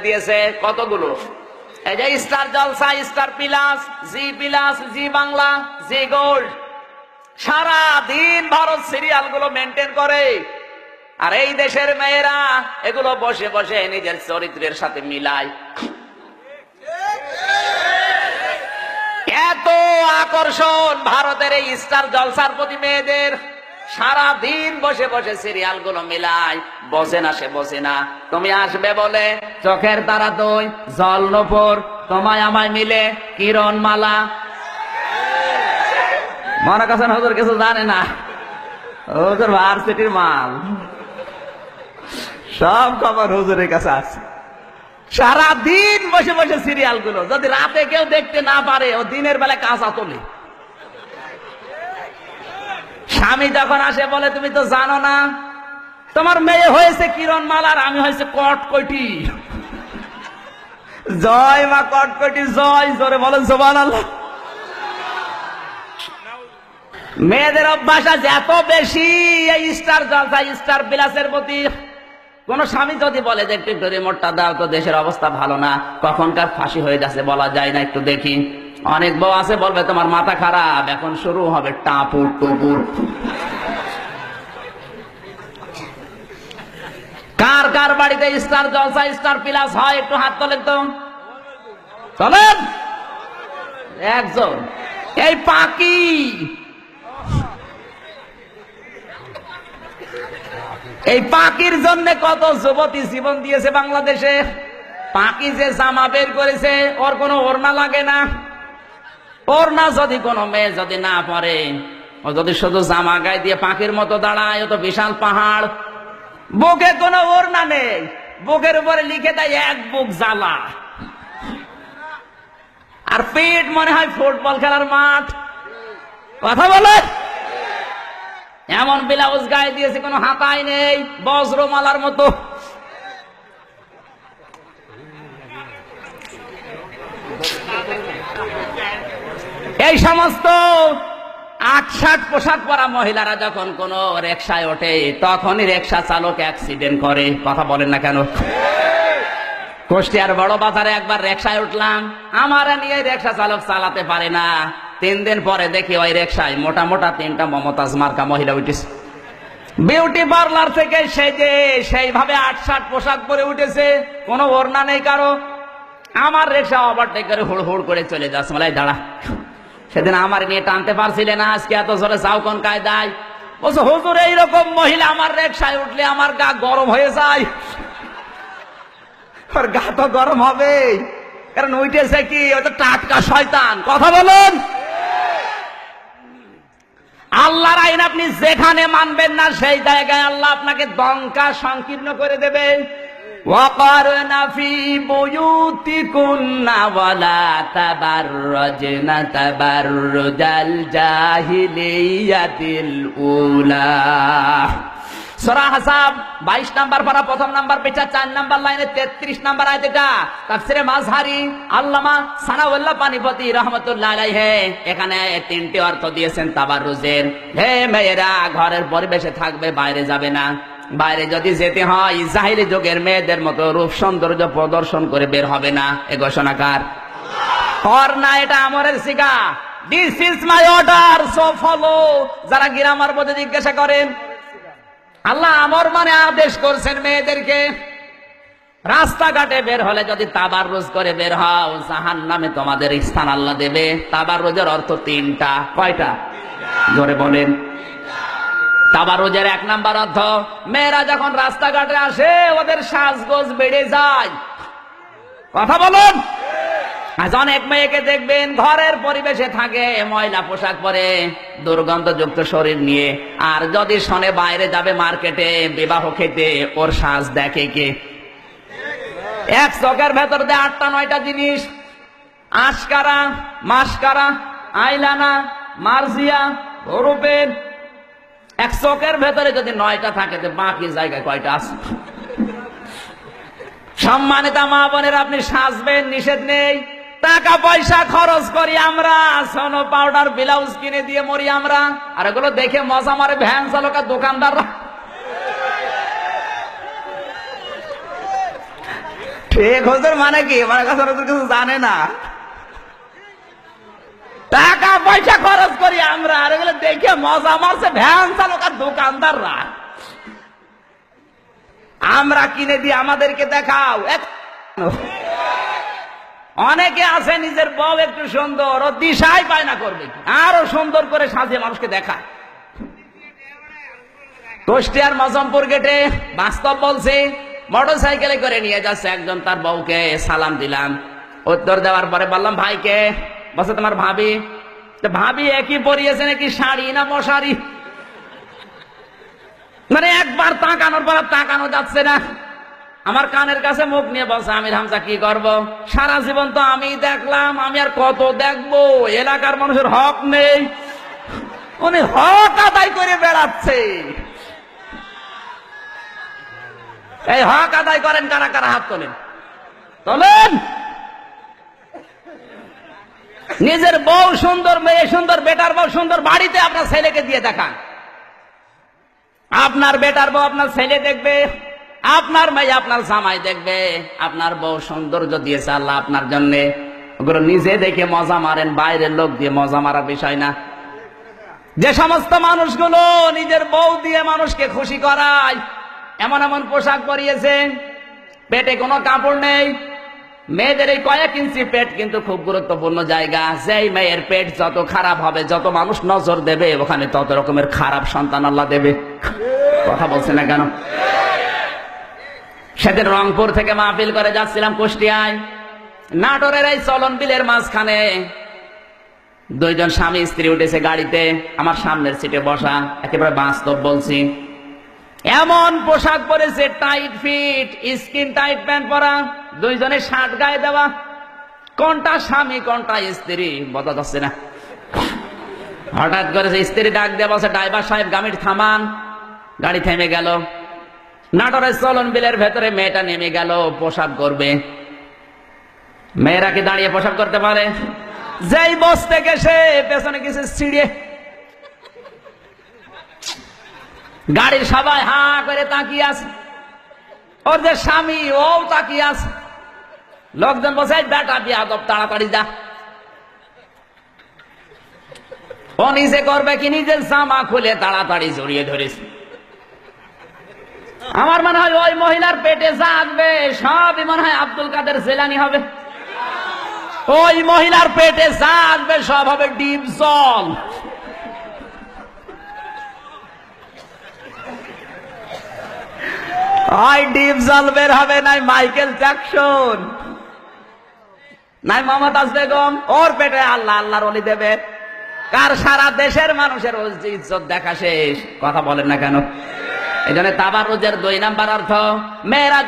দিয়েছে কতগুলো, এই যে স্টার জলসা, স্টার প্লাস, জি প্লাস, জি বাংলা, জি গোল্ড, সারা দিন ভারত সিরিয়াল গুলো মেনটেন করে। আর এই দেশের মেয়েরা এগুলো বসে বসে নিজের চরিত্রের সাথে মিলায়। এত আকর্ষণ ভারতের এই স্টার জলসার প্রতি মেয়েদের, সারা দিন বসে বসে সিরিয়াল গুলো মিলায়। বসে না, সে বসে না। তুমি আসবে বলে চোখের তারা তুই, জল নূপুর, তোমায় আমায় মিলে কিরণ মালা। মনে করছেন হুজুর কিছু জানে না? হুজুর ভার্সিটির মাল, সব খবর হুজুরের কাছে আছে। সারা দিন বসে বসে সিরিয়াল গুলো, যদি রাতে কেউ দেখতে না পারে, ও দিনের বেলায় কাঁচা তোলে। স্বামী যখন আসে বলে তুমি তো জানো না, তোমার মেয়ে হয়েছে কিরণ মালার, আমি হয়েছে কটকটি। জয় মা কটকটি জয়, জোরে বলেন সুবহানাল্লাহ। মেয়েদের অভ্যাস আছে এত বেশি এই স্টার জলসা, স্টার বিলাসের প্রতি। কোন স্বামী যদি বলে যে একটু রিমোটটা দাও তো, দেশের অবস্থা ভালো না, কখনকার ফাঁসি হয়ে যাচ্ছে বলা যায় না, একটু দেখি। অনেক বউ আছে বলবে তোমার মাথা খারাপ, এখন শুরু হবে টাপুর টুপুর। কার কার বাড়িতে স্টার জলসা, স্টার প্লাস হয় একটু হাত তোলেন তো, চলেন। একজন এই পাকি, এই পাকির জন্য কত যুবতী জীবন দিয়েছে বাংলাদেশে। পাকি যে জামা বের করেছে, ওর কোনো ওড়না লাগে না। ওড়না যদি কোনো মেয়ে যদি না পরে, ও যদি শুধু জামা গায়ে দিয়ে পাখির মতো দাঁড়ায়, ও তো বিশাল পাহাড়। বুকে কোনো ওড়না নেই, বুকের উপরে লিখে দেয় এক বুক জ্বালা, আর পেট মনে হয় ফুটবল খেলার মাঠ। কথা বলে এমন ব্লাউজ গায়ে দিয়েছে, কোনো হাতাই নেই, বজ্রমালার মতো। এই সমস্ত আটশাট পোশাক পরা মহিলারা যখন কোন রিকশায় ওঠে, তখনই রিকশা চালক অ্যাক্সিডেন্ট করে। কথা বলেন না কেন? কুষ্টিয়ার বড় বাজারে একবার রিকশায় উঠলাম, আমার নিয়ে রিকশা চালক চালাতে পারে না। 3 দিন পরে দেখি ওই রিকশায় মোটা মোটা 3টা মমতাজ মার্কা মহিলা উঠেছে। বিউটি পার্লার থেকে সেজে সেইভাবে আটশাট পোশাক পরে উঠেছে, কোনো ওড়না নেই কারো। আমার রিকশা ওভারটেক করে হুড় হুড় করে চলে যাচ্ছে। বলে দাঁড়া, সেদিন আমার নিয়ে টানতে পারছিলে না, আজকে এত জোরে যাও কোন কায়দায়? বলছো হুজুর এইরকম মহিলা আমার রিকশায় উঠলে আমার গা গরম হয়ে যায়। ওর গা তো গরম হবে, কারণ উঠেছে কি, ও তো টাটকা শয়তান। কথা বলুন। আল্লাহর আইন আপনি যেখানে মানবেন না, সেই জায়গায় আল্লাহ আপনাকে দঙ্কা সংকীর্ণ করে দেবে। ওয়াকারনা ফি বুয়ুতিকুন্না ওয়ালা তাবাররাজনা তাবাররুজাল জাহিলিয়াতিল উলা। সূরা আহজাব 22 নাম্বার পারা, 1 নাম্বার পেজা, 4 নাম্বার লাইনে 33 নাম্বার আয়াত। এটা তাফসীরে মাযহারি আল্লামা সানাউল্লাহ পানিপতি রাহমাতুল্লাহ আলাইহি এখানে 3টি অর্থ দিয়েছেন তাবাররুজের। হে মেয়েরা, ঘরের পরিবেশে থাকবে, বাইরে যাবে না। বাইরে যদি যেতে হয়, জাহিলি যুগের মেয়েদের মতো রূপ সৌন্দর্য প্রদর্শন করে বের হবে না। এ ঘোষণাকার আর না, এটা আমরের সিগা। This is my order, so follow. যারা গ্রামার মধ্যে জিজ্ঞাসা করেন, আল্লাহ আমর মানে আদেশ করছেন মেয়েদেরকে। রাস্তাঘাটে বের হলে যদি তাবাররুজ করে বের হও, জাহান্নামে তোমাদের স্থান আল্লাহ দেবে। তাবাররুজের অর্থ 3টা। কয়টা? জোরে বলেন। তাবাররুজের 1 নাম্বার অর্থ, মেয়েরা যখন রাস্তাঘাটে আসে ওদের সাজগোজ বেড়ে যায়। কথা বলুন। আজ অনেক মেয়েকে দেখবেন ঘরের পরিবেশে থাকে, ময়লা পোশাক পরে, দুর্গন্ধযুক্ত শরীর নিয়ে, আর যদি শোনে বাইরে যাবে মার্কেটে বিবাহ খেতে, ওর সাজ দেখে কে? এক চোখের ভেতর দিয়ে 8টা-9টা জিনিস, আশকারা, মাসকারা, আইলানা, মার্জিয়া, রূপের। এক চোখের ভেতরে যদি 9টা থাকে, তো বাকি জায়গায় কয়টা আছে? সম্মানিত মা বোনের, আপনি সাজবেন, নিষেধ নেই। টাকা পয়সা খরচ করি আমরা, সোনো পাউডার ব্লাউজ কিনে দিয়ে মরি আমরা, আর এগুলো দেখে মজা মারে ভ্যান চালক আর দোকানদাররা। শেখ হুজুর মানে কি, মানে কিছু জানে না। টাকা পয়সা খরচ করি আমরা, আর এগুলো দেখে মজা মারছে ভ্যান চালক আর দোকানদাররা। আমরা কিনে দিই, আমাদেরকে দেখাও। অনেকে আছে নিজের বউ একটু সুন্দর, ও দিশাই পায় না করবে কি, আরো সুন্দর করে সাজিয়ে মানুষকে দেখায়। কুষ্টিয়ার মজমপুর গেটে বাস্তব বলছে, মোটর সাইকেলে করে নিয়ে যাচ্ছে একজন তার বউকে, সালাম দিলাম, উত্তর দেওয়ার পরে বললাম ভাইকে, বলছে তোমার ভাবি। ভাবি একই পরিয়েছে নাকি শাড়ি না মশারি, মানে একবার তাকানোর পর তাকানো যাচ্ছে না। আমার কানের কাছে মুখ নিয়ে বলছে, আমির হামজা কি করব, সারা জীবন তো আমি দেখলাম, আমি আর কত দেখবো, এলাকার মানুষের হক নেই, উনি হক আদায় করে বেড়াচ্ছে। এই হক আদায় করেন কারা কারা, হাত তোলেন, তোলেন। নিজের বউ সুন্দর, মেয়ে সুন্দর, বেটার বউ সুন্দর, বাড়িতে আপনার ছেলেকে দিয়ে দেখান। আপনার বেটার বউ আপনার ছেলে দেখবে, আপনার মেয়ে আপনার জামাই দেখবে, আপনার বউ সৌন্দর্য দিয়েছে আল্লাহ আপনার জন্য। ওগুলো নিজে দেখে মজা মারেন, বাইরের লোক দিয়ে মজা মারার বিষয় না। যে সমস্ত মানুষগুলো নিজের বউ দিয়ে মানুষকে খুশি করায়, এমন এমন পোশাক পরিয়েছে, পেটে কোনো কাপড় নেই। মেয়েদের এই কয়েক ইঞ্চি পেট কিন্তু খুব গুরুত্বপূর্ণ জায়গা। যেই মেয়ের পেট যত খারাপ হবে, যত মানুষ নজর দেবে, ওখানে তত রকমের খারাপ সন্তান আল্লাহ দেবে। কথা বলছে না কেন? সেদিন রংপুর থেকে মাহফিল করে যাচ্ছিলাম কুষ্টিয়ায়, নাটোরের এই চলন বিলের মাঝখানে দুইজন স্বামী স্ত্রী উঠেছে গাড়িতে, আমার সামনের সিটে বসা, একেবারে বাস্তব বলছি। এমন পোশাক পরেছে, tight fit, skin tight pant পরা, দুইজনে শার্ট গায়ে দেওয়া, কোনটা স্বামী কোনটা স্ত্রী বোঝা যাচ্ছে না। হঠাৎ করে স্ত্রী ডাক দিয়ে বলছে, ড্রাইভার সাহেব গাড়ি থামান। গাড়ি থেমে গেল। নাটোরের চলন বিলের ভেতরে মেয়েটা নেমে গেল পোশাক করবে। মেয়েরা কি দাঁড়িয়ে পোশাক করতে পারে? যেই বসতে গেছে পেছনে গেছে ছিড়িয়ে। গাড়ির সবাই হা করে তাকিয়ে আছে, ওর যে স্বামী ও তাকিয়ে আছে। লোকজন বসে, বেটা বিয়াদব, তাড়াতাড়ি যা। ও নিজে করবে কি, নিজের জামা খুলে তাড়াতাড়ি জড়িয়ে ধরেছে। আমার মনে হয় ওই মহিলার পেটে যা আসবে সবই মনে হয় আব্দুল কাদের জেলানি হবে। ওই মহিলার পেটে যা আসবে সব হবে ডিপ জল। হয় ডিপ জল বের হবে, নাই মাইকেল জ্যাকসন, নাই মমতাজ বেগম, ওর পেটে আল্লাহ আল্লাহর ওলি দেবে। কার সারা দেশের মানুষের ইজ্জত দেখা শেষ। কথা বলেন না কেন? এই জন্য তাবাররুজের 2 নাম্বার অর্থ, মেয়েরা